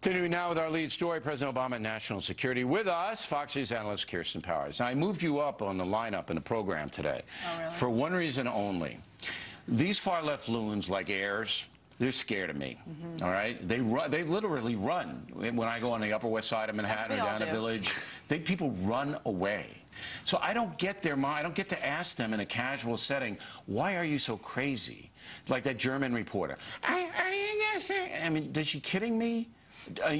Continuing now with our lead story, President Obama and national security. With us, Fox News analyst Kirsten Powers. Now, I moved you up on the lineup in the program today. Oh, really? For one reason only. These far-left loons like heirs, they're scared of me, all right? They literally run. When I go on the Upper West Side of Manhattan or down the Village, people run away. So I don't get their mind. I don't get to ask them in a casual setting, why are you so crazy? Like that German reporter. I mean, is she kidding me?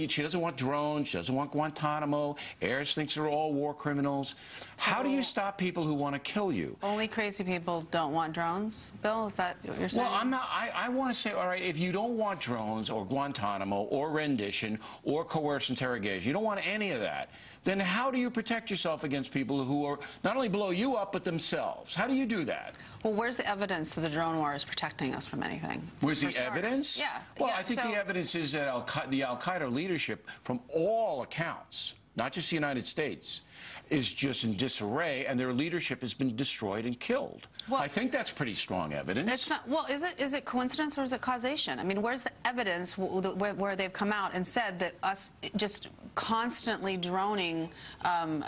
She doesn't want drones. She doesn't want Guantanamo. Ayers thinks they're all war criminals. How do you stop people who want to kill you? Only crazy people don't want drones, Bill? Is that what you're saying? Well, I'm not. I want to say, all right, if you don't want drones or Guantanamo or rendition or coerced interrogation, you don't want any of that, then how do you protect yourself against people who are not only blow you up, but themselves? How do you do that? Well, where's the evidence that the drone war is protecting us from anything? Where's the evidence? Yeah. Well, I think the evidence is that the Al-Qaeda leadership, from all accounts, not just the United States, is just in disarray, and their leadership has been destroyed and killed. Well, I think that's pretty strong evidence. It's not. Well, is it coincidence or is it causation? I mean, where's the evidence where they've come out and said that us just constantly droning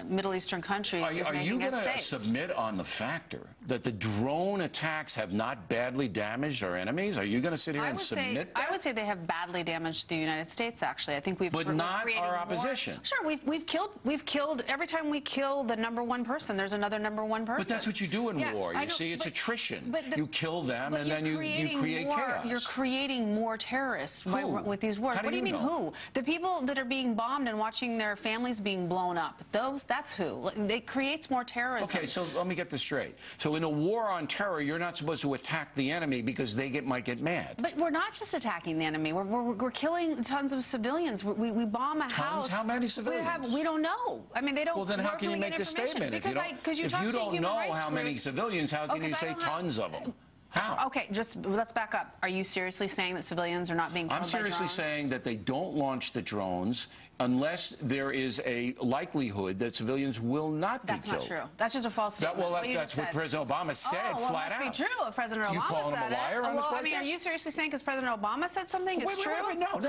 Middle Eastern countries is making us safe? Are you going to submit on the factor that the drone attacks have not badly damaged our enemies? Are you going to sit here and submit that? I would say they have badly damaged the United States, actually. I think we've... But not our opposition. Sure, we've killed... Every time we kill the #1 person, there's another #1 person. But that's what you do in war. You see, it's attrition. You kill them, and then you create chaos. You're creating more terrorists with these wars. What do you mean, who? The people that are being bombed and watching their families being blown up, that's who. It creates more terrorism. Okay, so let me get this straight. So in a war on terror, you're not supposed to attack the enemy because they might get mad. But we're not just attacking the enemy. We're killing tons of civilians. We bomb a house. How many civilians? We don't know. I mean, they don't. Well, then how can you make this statement? If you don't know how many civilians, how can you say tons of them? How? Okay, let's back up. Are you seriously saying that civilians are not being killed by drones? I'm seriously saying that they don't launch the drones unless there is a likelihood that civilians will not be killed. That's not true. That's just a false statement. That's what President Obama said, flat out. It must be true if President Obama said it. You calling him a liar on this broadcast? I mean, are you seriously saying because President Obama said something, it's true? Wait, no.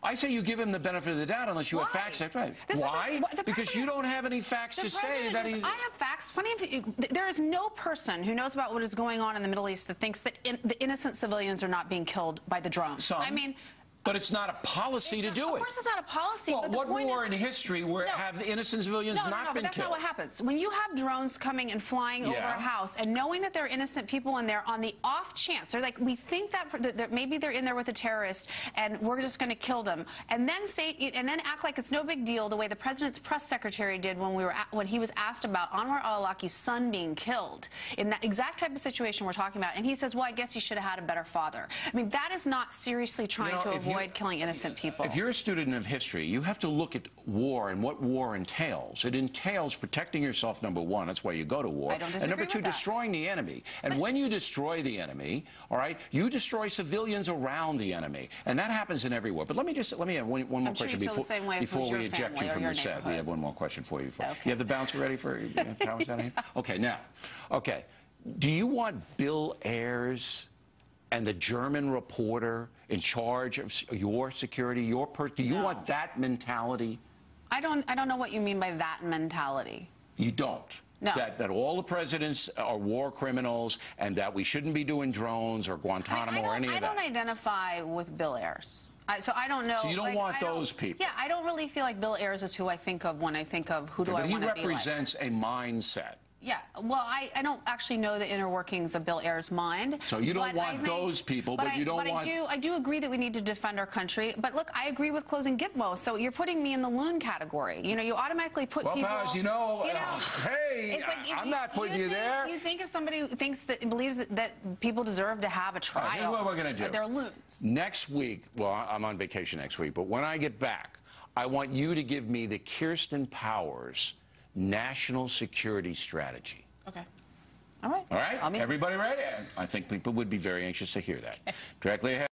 I say you give him the benefit of the doubt unless you have facts. Right. Why? Because you don't have any facts to say that he's... I have facts. There is no person who knows about what is going on in the Middle East that thinks that the innocent civilians are not being killed by the drones. Some. I mean... But it's not a policy to do it. Of course it's not a policy. Well, what war in history have innocent civilians not been killed? But that's not what happens. When you have drones coming and flying over a house and knowing that there are innocent people in there, on the off chance, they're like, we think that maybe they're in there with a terrorist and we're just going to kill them, and then act like it's no big deal, the way the president's press secretary did when he was asked about Anwar al-Awlaki's son being killed, in that exact type of situation we're talking about, and he says, well, I guess he should have had a better father. I mean, that is not seriously trying to avoid killing innocent people. If you're a student of history, you have to look at war and what war entails. It entails protecting yourself, #1. That's why you go to war. I don't disagree and #2, destroying the enemy. And when you destroy the enemy, all right, you destroy civilians around the enemy. And that happens in every war. But let me have one more question before we eject you from the set. We have one more question for you. Okay. You have the bouncer ready for Powers out of here? Okay, now, do you want Bill Ayers and the German reporter in charge of your security, do you want that mentality? I don't know what you mean by that mentality. You don't? No. That all the presidents are war criminals and that we shouldn't be doing drones or Guantanamo or any of that? I don't identify with Bill Ayers. So I don't know. So you don't want those people? Yeah, I don't really feel like Bill Ayers is who I think of when I think of who do I want to be like. But he represents a mindset. Yeah, well, I don't actually know the inner workings of Bill Ayers' mind. So you don't want those people, but you don't want... I do agree that we need to defend our country. But look, I agree with closing Gitmo. So you're putting me in the loon category. You know, you automatically put people... Well, Powers, hey, I'm not putting you there. You think if somebody believes that people deserve to have a trial... Here's what we're going to do. They're loons. Next week, well, I'm on vacation next week, but when I get back, I want you to give me the Kirsten Powers national security strategy. Okay. All right. All right? Everybody ready? I think people would be very anxious to hear that. Directly ahead.